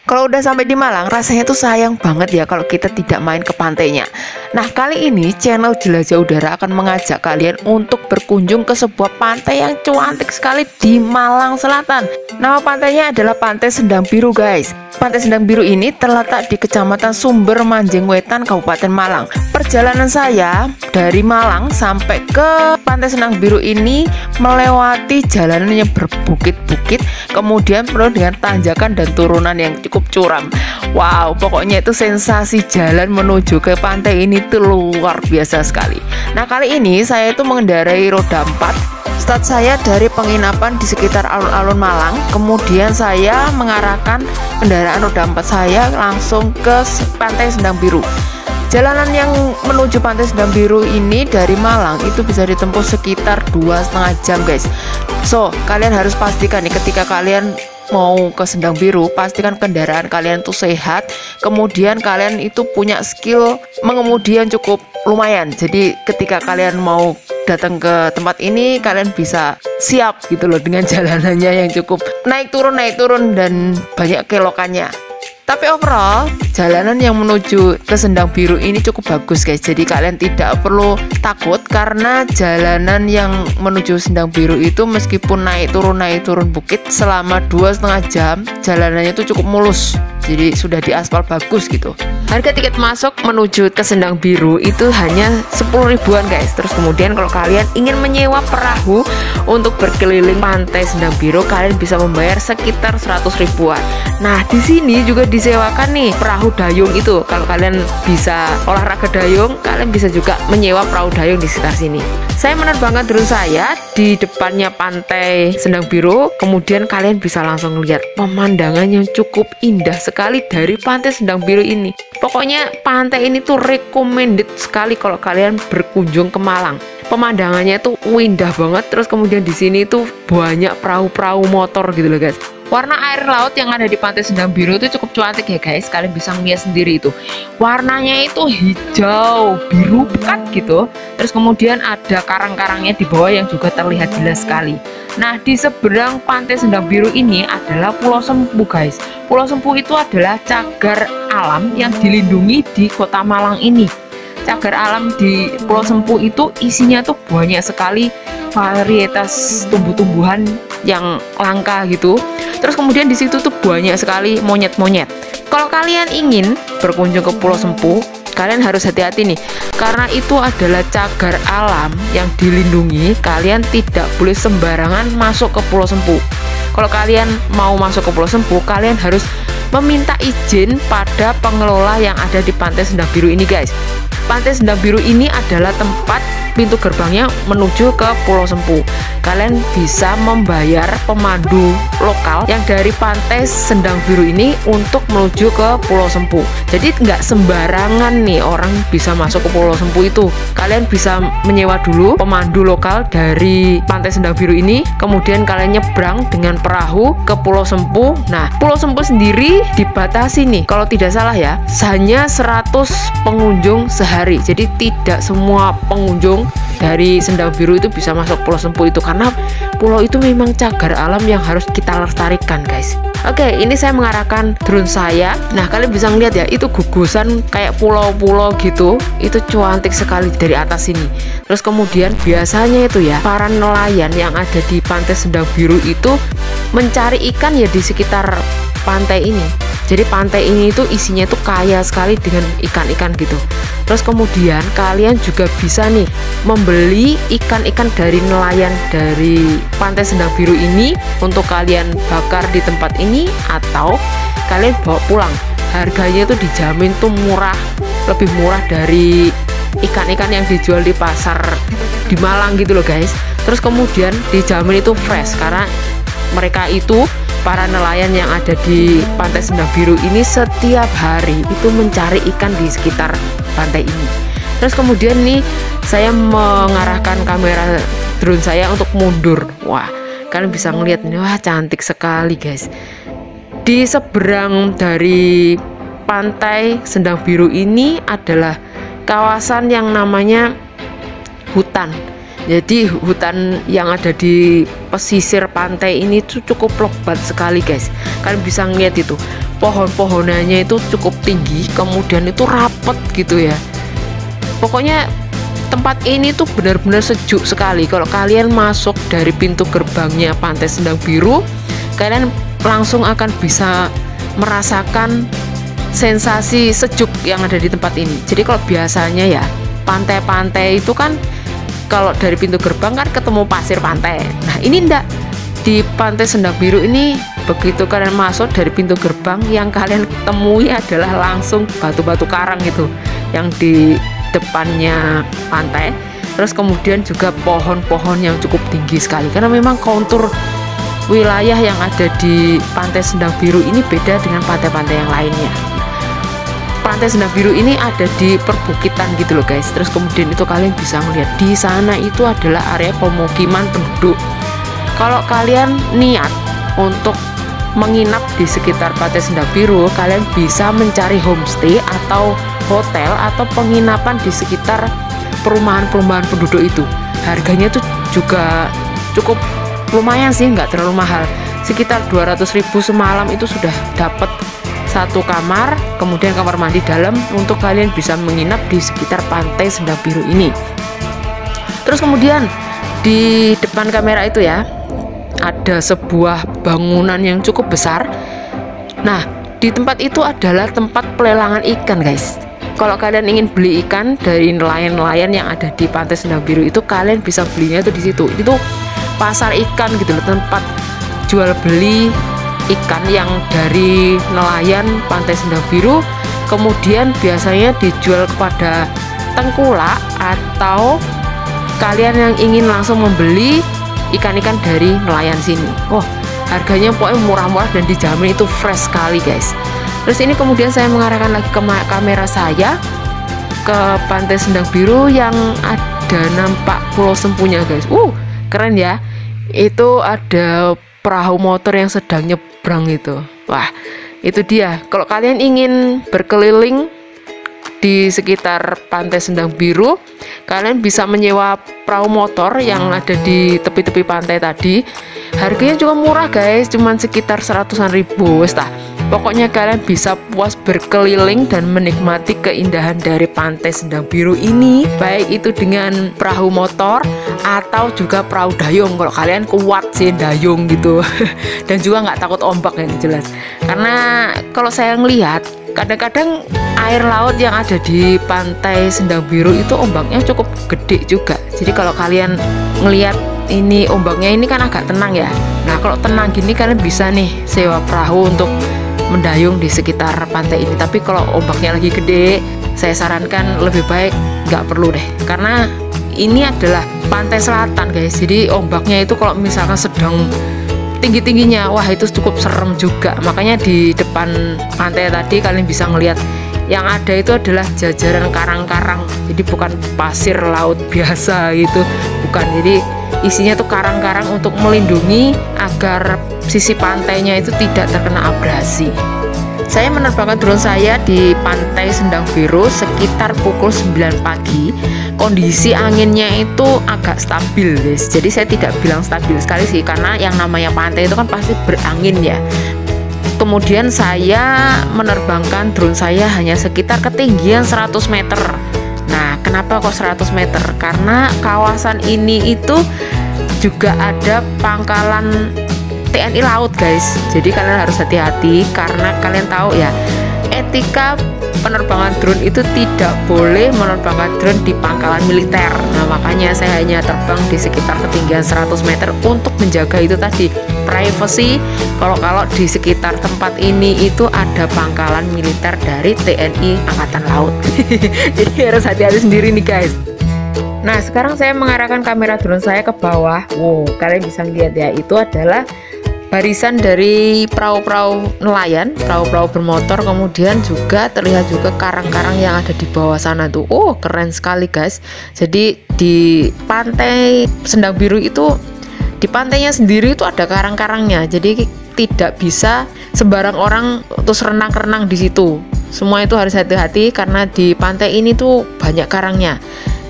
Kalau udah sampai di Malang, rasanya tuh sayang banget ya kalau kita tidak main ke pantainya. Nah, kali ini channel Jelajah Udara akan mengajak kalian untuk berkunjung ke sebuah pantai yang cantik sekali di Malang Selatan. Nama pantainya adalah Pantai Sendang Biru, guys. Pantai Sendang Biru ini terletak di Kecamatan Sumber Manjing Wetan, Kabupaten Malang. Perjalanan saya dari Malang sampai ke Pantai Sendang Biru ini melewati jalanan yang berbukit-bukit, kemudian penuh dengan tanjakan dan turunan yang cukup curam. Wow, pokoknya itu sensasi jalan menuju ke pantai ini tuh luar biasa sekali. Nah, kali ini saya itu mengendarai roda 4. Start saya dari penginapan di sekitar alun-alun Malang, kemudian saya mengarahkan kendaraan roda 4 saya langsung ke Pantai Sendang Biru. Jalanan yang menuju Pantai Sendang Biru ini dari Malang itu bisa ditempuh sekitar 2,5 jam, guys. So, kalian harus pastikan nih ketika kalian mau ke Sendang Biru, pastikan kendaraan kalian tuh sehat, kemudian kalian itu punya skill mengemudi yang cukup lumayan. Jadi ketika kalian mau datang ke tempat ini, kalian bisa siap gitu loh dengan jalanannya yang cukup naik turun dan banyak kelokannya. Tapi overall, jalanan yang menuju ke Sendang Biru ini cukup bagus, guys. Jadi kalian tidak perlu takut karena jalanan yang menuju Sendang Biru itu meskipun naik turun bukit selama 2,5 jam, jalanannya itu cukup mulus. Jadi sudah diaspal bagus gitu. Harga tiket masuk menuju ke Sendang Biru itu hanya 10 ribuan, guys. Terus kemudian kalau kalian ingin menyewa perahu untuk berkeliling Pantai Sendang Biru, kalian bisa membayar sekitar 100 ribuan. Nah, di sini juga disewakan nih perahu dayung itu. Kalau kalian bisa olahraga dayung, kalian bisa juga menyewa perahu dayung di sekitar sini. Saya menerbangkan drone saya di depannya Pantai Sendang Biru, kemudian kalian bisa langsung lihat pemandangan yang cukup indah sekali dari Pantai Sendang Biru ini. Pokoknya pantai ini tuh recommended sekali kalau kalian berkunjung ke Malang. Pemandangannya tuh indah banget. Terus kemudian di sini tuh banyak perahu-perahu motor gitu loh, guys. Warna air laut yang ada di Pantai Sendang Biru itu cukup cantik ya, guys. Kalian bisa ngeliat sendiri itu. Warnanya itu hijau, biru pekat gitu. Terus kemudian ada karang-karangnya di bawah yang juga terlihat jelas sekali. Nah, di seberang Pantai Sendang Biru ini adalah Pulau Sempu, guys. Pulau Sempu itu adalah cagar alam yang dilindungi di Kota Malang ini. Cagar alam di Pulau Sempu itu isinya tuh banyak sekali varietas tumbuh-tumbuhan yang langka gitu. Terus kemudian di situ tuh banyak sekali monyet-monyet. Kalau kalian ingin berkunjung ke Pulau Sempu, kalian harus hati-hati nih, karena itu adalah cagar alam yang dilindungi. Kalian tidak boleh sembarangan masuk ke Pulau Sempu. Kalau kalian mau masuk ke Pulau Sempu, kalian harus meminta izin pada pengelola yang ada di Pantai Sendang Biru ini, guys. Pantai Sendang Biru ini adalah tempat pintu gerbangnya menuju ke Pulau Sempu. Kalian bisa membayar pemandu lokal yang dari Pantai Sendang Biru ini untuk menuju ke Pulau Sempu. Jadi nggak sembarangan nih orang bisa masuk ke Pulau Sempu itu. Kalian bisa menyewa dulu pemandu lokal dari Pantai Sendang Biru ini, kemudian kalian nyebrang dengan perahu ke Pulau Sempu. Nah, Pulau Sempu sendiri dibatasi nih, kalau tidak salah ya, hanya 100 pengunjung sehari. Jadi tidak semua pengunjung dari Sendang Biru itu bisa masuk Pulau Sempu itu, karena pulau itu memang cagar alam yang harus kita lestarikan, guys. Oke, ini saya mengarahkan drone saya. Nah, kalian bisa ngeliat ya, itu gugusan kayak pulau-pulau gitu. Itu cantik sekali dari atas sini. Terus kemudian biasanya itu ya, para nelayan yang ada di Pantai Sendang Biru itu mencari ikan ya di sekitar pantai ini. Jadi pantai ini itu isinya itu kaya sekali dengan ikan-ikan gitu. Terus kemudian kalian juga bisa nih membeli ikan-ikan dari nelayan dari Pantai Sendang Biru ini untuk kalian bakar di tempat ini atau kalian bawa pulang. Harganya itu dijamin tuh murah, lebih murah dari ikan-ikan yang dijual di pasar di Malang gitu loh, guys. Terus kemudian dijamin itu fresh karena mereka itu para nelayan yang ada di Pantai Sendang Biru ini setiap hari itu mencari ikan di sekitar pantai ini. Terus kemudian nih saya mengarahkan kamera drone saya untuk mundur. Wah, kalian bisa ngeliat ini, wah cantik sekali, guys. Di seberang dari Pantai Sendang Biru ini adalah kawasan yang namanya hutan. Jadi hutan yang ada di pesisir pantai ini tuh cukup lebat sekali, guys. Kalian bisa ngeliat itu pohon-pohonannya itu cukup tinggi, kemudian itu rapet gitu ya. Pokoknya tempat ini tuh benar-benar sejuk sekali. Kalau kalian masuk dari pintu gerbangnya Pantai Sendang Biru, kalian langsung akan bisa merasakan sensasi sejuk yang ada di tempat ini. Jadi kalau biasanya ya pantai-pantai itu kan kalau dari pintu gerbang kan ketemu pasir pantai. Nah ini enggak, di Pantai Sendang Biru ini begitu kalian masuk dari pintu gerbang, yang kalian temui adalah langsung batu-batu karang gitu yang di depannya pantai. Terus kemudian juga pohon-pohon yang cukup tinggi sekali, karena memang kontur wilayah yang ada di Pantai Sendang Biru ini beda dengan pantai-pantai yang lainnya. Pantai Sendang Biru ini ada di perbukitan gitu loh guys. Terus kemudian itu kalian bisa melihat di sana itu adalah area pemukiman penduduk. Kalau kalian niat untuk menginap di sekitar Pantai Sendang Biru, kalian bisa mencari homestay atau hotel atau penginapan di sekitar perumahan-perumahan penduduk itu. Harganya tuh juga cukup lumayan sih, nggak terlalu mahal. Sekitar 200.000 semalam itu sudah dapat satu kamar, kemudian kamar mandi dalam untuk kalian bisa menginap di sekitar Pantai Sendang Biru ini. Terus kemudian di depan kamera itu ya ada sebuah bangunan yang cukup besar. Nah di tempat itu adalah tempat pelelangan ikan guys. Kalau kalian ingin beli ikan dari nelayan-nelayan yang ada di Pantai Sendang Biru itu, kalian bisa belinya itu di situ. Itu pasar ikan gitu loh, tempat jual beli ikan yang dari nelayan Pantai Sendang Biru, kemudian biasanya dijual kepada tengkulak atau kalian yang ingin langsung membeli ikan-ikan dari nelayan sini. Harganya pokoknya murah-murah dan dijamin itu fresh sekali guys. Terus ini kemudian saya mengarahkan lagi ke kamera saya ke Pantai Sendang Biru yang ada nampak Pulau Sempunya guys. Keren ya. Itu ada perahu motor yang sedang nyebrang itu. Wah, itu dia. Kalau kalian ingin berkeliling di sekitar Pantai Sendang Biru, kalian bisa menyewa perahu motor yang ada di tepi-tepi pantai tadi. Harganya juga murah guys, cuman sekitar 100-an ribu. Pokoknya kalian bisa puas berkeliling dan menikmati keindahan dari Pantai Sendang Biru ini, baik itu dengan perahu motor atau juga perahu dayung kalau kalian kuat sih dayung gitu. Dan juga nggak takut ombak yang jelas. Karena kalau saya ngelihat kadang-kadang air laut yang ada di Pantai Sendang Biru itu ombaknya cukup gede juga. Jadi kalau kalian ngelihat ini ombaknya ini kan agak tenang ya. Nah kalau tenang gini kalian bisa nih sewa perahu untuk mendayung di sekitar pantai ini. Tapi kalau ombaknya lagi gede, saya sarankan lebih baik nggak perlu deh, karena ini adalah pantai selatan guys. Jadi ombaknya itu kalau misalkan sedang tinggi-tingginya, wah itu cukup serem juga. Makanya di depan pantai tadi kalian bisa ngelihat yang ada itu adalah jajaran karang-karang. Jadi bukan pasir laut biasa gitu, bukan. Jadi isinya tuh karang-karang untuk melindungi agar sisi pantainya itu tidak terkena abrasi. Saya menerbangkan drone saya di Pantai Sendang Biru sekitar pukul 9 pagi. Kondisi anginnya itu agak stabil guys. Jadi saya tidak bilang stabil sekali sih, karena yang namanya pantai itu kan pasti berangin ya. Kemudian saya menerbangkan drone saya hanya sekitar ketinggian 100 meter. Nah kenapa kok 100 meter? Karena kawasan ini itu juga ada pangkalan TNI Laut guys. Jadi kalian harus hati-hati, karena kalian tahu ya etika penerbangan drone itu tidak boleh menerbangkan drone di pangkalan militer. Nah makanya saya hanya terbang di sekitar ketinggian 100 meter untuk menjaga itu tadi privacy. Kalau di sekitar tempat ini itu ada pangkalan militer dari TNI Angkatan Laut. Jadi harus hati-hati sendiri nih guys. Nah sekarang saya mengarahkan kamera drone saya ke bawah. Kalian bisa lihat ya, itu adalah barisan dari perahu-perahu nelayan, perahu-perahu bermotor. Kemudian juga terlihat juga karang-karang yang ada di bawah sana tuh. Keren sekali guys. Jadi di Pantai Sendang Biru itu, di pantainya sendiri itu ada karang-karangnya. Jadi tidak bisa sembarang orang terus renang-renang di situ. Semua itu harus hati-hati karena di pantai ini tuh banyak karangnya.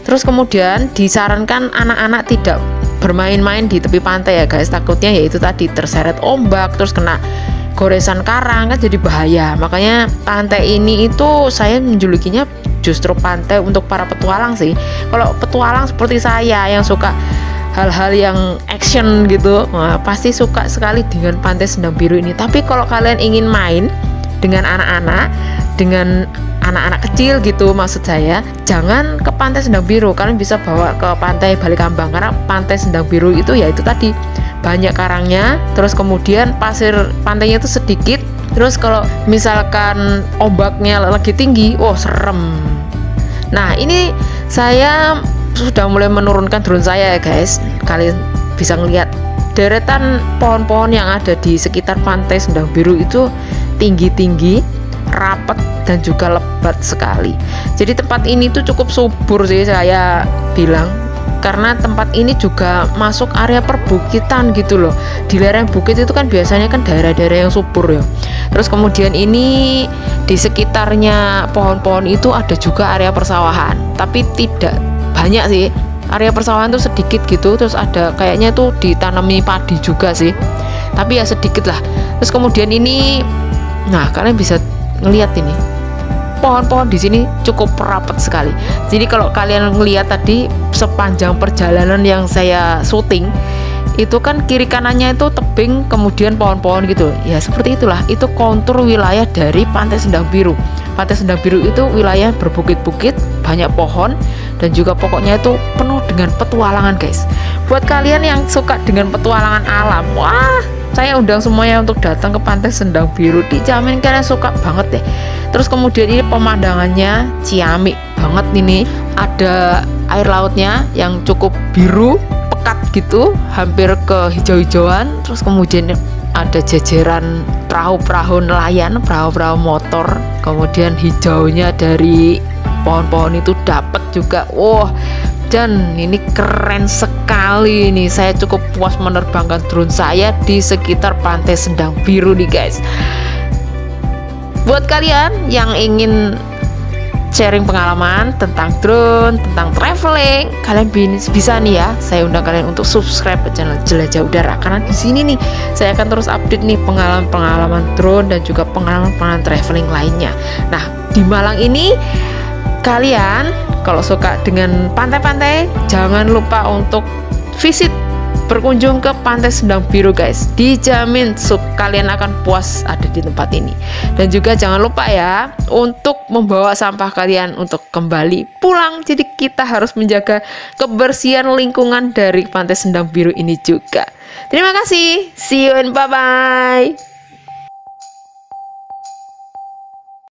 Terus kemudian disarankan anak-anak tidak bermain-main di tepi pantai ya guys, takutnya yaitu tadi terseret ombak, terus kena goresan karang kan jadi bahaya. Makanya pantai ini itu saya menjulukinya justru pantai untuk para petualang sih. Kalau petualang seperti saya yang suka hal-hal yang action gitu, pasti suka sekali dengan Pantai Sendang Biru ini. Tapi kalau kalian ingin main dengan anak-anak, dengan anak-anak kecil gitu maksud saya, jangan ke Pantai Sendang Biru. Kalian bisa bawa ke Pantai Balikambang, karena Pantai Sendang Biru itu ya itu tadi banyak karangnya, terus kemudian pasir pantainya itu sedikit. Terus kalau misalkan ombaknya lagi tinggi, oh serem. Nah ini saya sudah mulai menurunkan drone saya ya guys. Kalian bisa ngelihat deretan pohon-pohon yang ada di sekitar Pantai Sendang Biru itu tinggi-tinggi, rapat dan juga lebat sekali. Jadi tempat ini tuh cukup subur sih saya bilang, karena tempat ini juga masuk area perbukitan gitu loh. Di lereng bukit itu kan biasanya kan daerah-daerah yang subur ya. Terus kemudian ini di sekitarnya pohon-pohon itu ada juga area persawahan, tapi tidak banyak sih. Area persawahan tuh sedikit gitu. Terus ada kayaknya tuh ditanami padi juga sih, tapi ya sedikit lah. Terus kemudian ini, nah kalian bisa ngelihat ini pohon-pohon di sini cukup rapat sekali. Jadi kalau kalian ngelihat tadi sepanjang perjalanan yang saya syuting itu kan kiri kanannya itu tebing, kemudian pohon-pohon gitu. Ya seperti itulah, itu kontur wilayah dari Pantai Sendang Biru. Pantai Sendang Biru itu wilayah berbukit-bukit, banyak pohon, dan juga pokoknya itu penuh dengan petualangan guys. Buat kalian yang suka dengan petualangan alam, wah saya undang semuanya untuk datang ke Pantai Sendang Biru. Dijamin kalian suka banget deh. Terus kemudian ini pemandangannya ciamik banget ini. Ada air lautnya yang cukup biru, pekat gitu, hampir ke hijau-hijauan. Terus kemudian ada jajaran perahu-perahu nelayan, perahu-perahu motor. Kemudian hijaunya dari pohon-pohon itu dapat juga. Wah, dan ini keren sekali nih. Saya cukup puas menerbangkan drone saya di sekitar Pantai Sendang Biru nih guys. Buat kalian yang ingin sharing pengalaman tentang drone, tentang traveling, kalian bisa nih ya, saya undang kalian untuk subscribe ke channel Jelajah Udara, karena di sini nih saya akan terus update nih pengalaman-pengalaman drone dan juga pengalaman-pengalaman traveling lainnya. Nah di Malang ini kalian kalau suka dengan pantai-pantai, jangan lupa untuk visit, berkunjung ke Pantai Sendang Biru guys. Dijamin kalian akan puas ada di tempat ini. Dan juga jangan lupa ya untuk membawa sampah kalian untuk kembali pulang. Jadi kita harus menjaga kebersihan lingkungan dari Pantai Sendang Biru ini juga. Terima kasih, see you and bye bye.